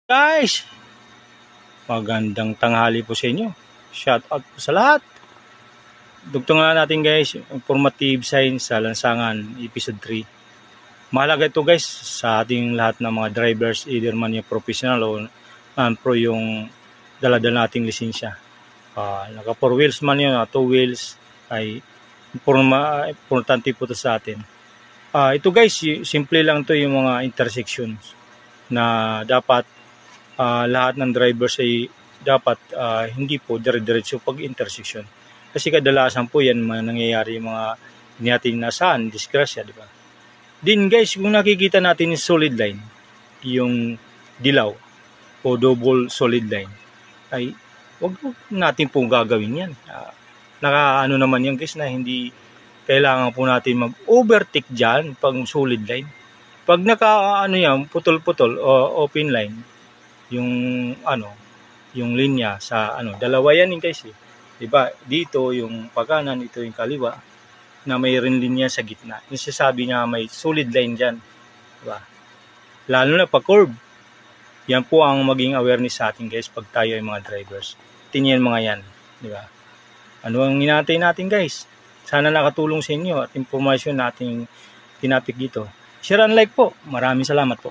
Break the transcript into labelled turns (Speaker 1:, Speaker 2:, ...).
Speaker 1: Guys, magandang tanghali po sa inyo. Shout out po sa lahat. Dugtong na natin guys, informative science sa lansangan episode 3. Mahalaga ito guys sa ating lahat ng mga drivers, either man yung professional o pro yung dala-dala nating lisensya. Naka 4 wheels man yun, 2 wheels ay importante po ito sa atin. Ito guys, simple lang to yung mga intersections na dapat lahat ng drivers ay dapat hindi po dire-diretso pag intersection. Kasi kadalasan po yan nangyayari yung mga hindi natin nasaan, disgrasya, di ba? Din guys, kung nakikita natin yung solid line, yung dilaw o double solid line, ay wag natin pong gagawin yan. Nakaano naman yan guys na hindi kailangan po natin mag-overtake dyan pag solid line. Pag naka yan, putol-putol o open line, yung linya sa dalawa yan guys eh. 'Di ba? Dito yung pagkanan, ito yung kaliwa na mayroon linya sa gitna. Yung sasabi niya may solid line diyan, 'di ba? Lalo na pag curve. Yan po ang maging awareness sa atin guys pag tayo ay mga drivers. Tingnan mga yan, 'di ba? Ano ang hinahantay natin guys? Sana nakatulong sa inyo at impormasyon nating tinapik dito. Share and like po. Maraming salamat po.